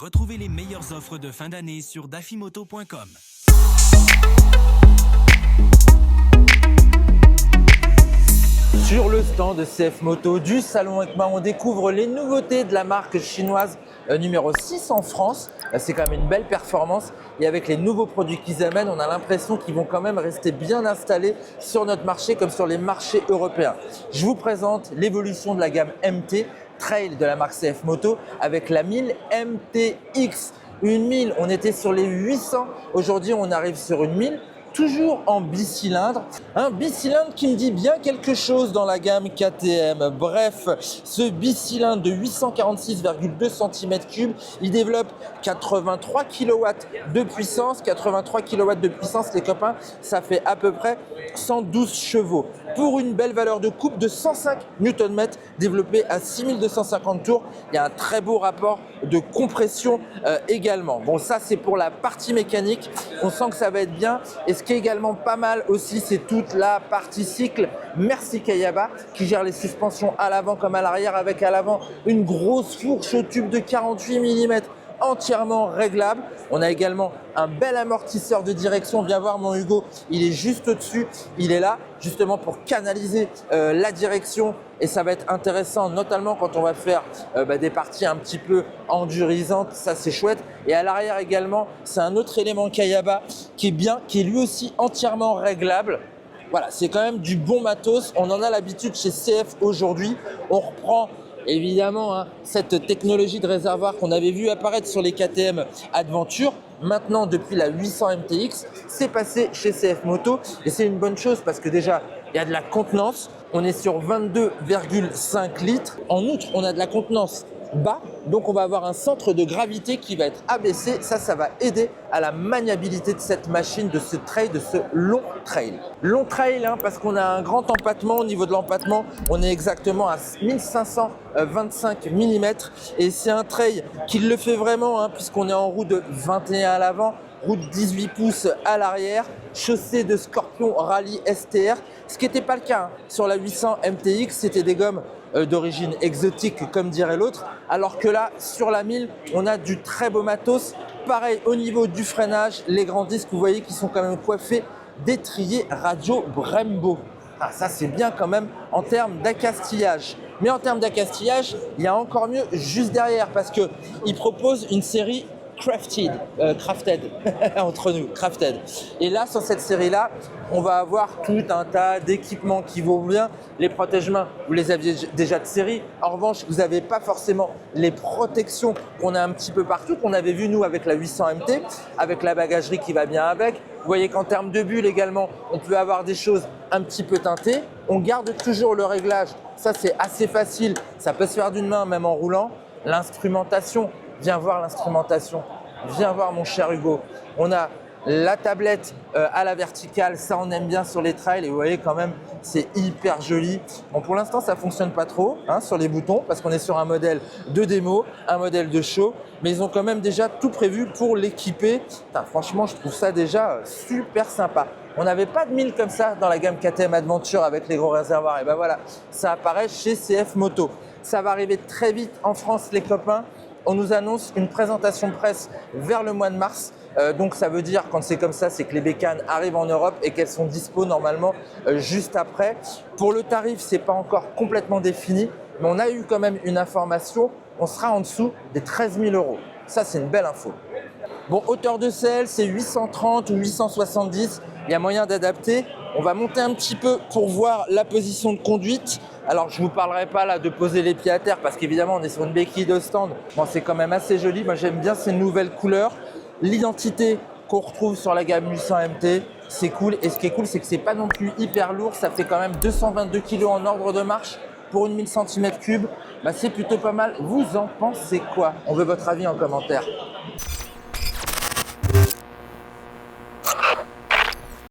Retrouvez les meilleures offres de fin d'année sur dafimoto.com. Sur le stand de CF Moto du Salon EICMA, on découvre les nouveautés de la marque chinoise numéro 6 en France. C'est quand même une belle performance et avec les nouveaux produits qu'ils amènent, on a l'impression qu'ils vont quand même rester bien installés sur notre marché comme sur les marchés européens. Je vous présente l'évolution de la gamme MT Trail de la marque CF Moto avec la 1000 MTX. Une 1000, on était sur les 800, aujourd'hui on arrive sur une 1000. Toujours en bicylindre, un bicylindre qui me dit bien quelque chose dans la gamme KTM. Bref, ce bicylindre de 846,2 cm3, il développe 83 kW de puissance. 83 kW de puissance, les copains, ça fait à peu près 112 chevaux. Pour une belle valeur de coupe de 105 Nm développé à 6250 tours. Il y a un très beau rapport de compression également. Bon, ça c'est pour la partie mécanique. On sent que ça va être bien. Et ce qui est également pas mal aussi, c'est toute la partie cycle Merci Kayaba qui gère les suspensions à l'avant comme à l'arrière avec à l'avant une grosse fourche au tube de 48 mm entièrement réglable. On a également un bel amortisseur de direction. Viens voir mon Hugo, il est juste au-dessus. Il est là justement pour canaliser la direction et ça va être intéressant notamment quand on va faire des parties un petit peu endurisantes. Ça c'est chouette. Et à l'arrière également, c'est un autre élément Kayaba qui est bien, qui est lui aussi entièrement réglable. Voilà, c'est quand même du bon matos. On en a l'habitude chez CF aujourd'hui. On reprend évidemment cette technologie de réservoir qu'on avait vu apparaître sur les KTM Adventure. Maintenant, depuis la 800 MTX, c'est passé chez CF Moto et c'est une bonne chose parce que déjà, il y a de la contenance. On est sur 22,5 litres. En outre, on a de la contenance bas, donc on va avoir un centre de gravité qui va être abaissé. Ça va aider à la maniabilité de cette machine, de ce trail, de ce long trail. Long trail parce qu'on a un grand empattement. Au niveau de l'empattement, on est exactement à 1525 mm et c'est un trail qui le fait vraiment puisqu'on est en roue de 21 à l'avant, roue de 18 pouces à l'arrière, chaussée de Scorpion Rally STR, ce qui n'était pas le cas sur la 800 MTX, c'était des gommes d'origine exotique comme dirait l'autre, alors que là sur la 1000 on a du très beau matos. Pareil au niveau du freinage, les grands disques vous voyez qui sont quand même coiffés d'étriers radio Brembo. Ça c'est bien quand même en termes d'accastillage. Mais en termes d'accastillage, il y a encore mieux juste derrière parce qu'ils proposent une série crafted, entre nous, crafted. Et là, sur cette série-là, on va avoir tout un tas d'équipements qui vont bien. Les protège-mains, vous les aviez déjà de série. En revanche, vous n'avez pas forcément les protections qu'on a un petit peu partout, qu'on avait vu nous avec la 800 MT, avec la bagagerie qui va bien avec. Vous voyez qu'en termes de bulles également, on peut avoir des choses un petit peu teintées. On garde toujours le réglage. Ça, c'est assez facile. Ça peut se faire d'une main, même en roulant. L'instrumentation. Viens voir l'instrumentation, viens voir mon cher Hugo. On a la tablette à la verticale, ça on aime bien sur les trails et vous voyez quand même c'est hyper joli. Bon, pour l'instant ça fonctionne pas trop sur les boutons parce qu'on est sur un modèle de démo, un modèle de show, mais ils ont quand même déjà tout prévu pour l'équiper. Franchement je trouve ça déjà super sympa. On n'avait pas de 1000 comme ça dans la gamme KTM Adventure avec les gros réservoirs et ben voilà, ça apparaît chez CF Moto. Ça va arriver très vite en France les copains. On nous annonce une présentation presse vers le mois de mars. Donc ça veut dire, quand c'est comme ça, c'est que les bécanes arrivent en Europe et qu'elles sont dispo normalement juste après. Pour le tarif, c'est pas encore complètement défini, mais on a eu quand même une information. On sera en dessous des 13 000 €. Ça, c'est une belle info. Bon, hauteur de selle, c'est 830 ou 870. Il y a moyen d'adapter. On va monter un petit peu pour voir la position de conduite. Alors, je ne vous parlerai pas là de poser les pieds à terre parce qu'évidemment, on est sur une béquille de stand. Bon, c'est quand même assez joli. Moi, j'aime bien ces nouvelles couleurs. L'identité qu'on retrouve sur la gamme 800 MT, c'est cool. Et ce qui est cool, c'est que c'est pas non plus hyper lourd. Ça fait quand même 222 kg en ordre de marche pour une 1000 cm3. C'est plutôt pas mal. Vous en pensez quoi? On veut votre avis en commentaire.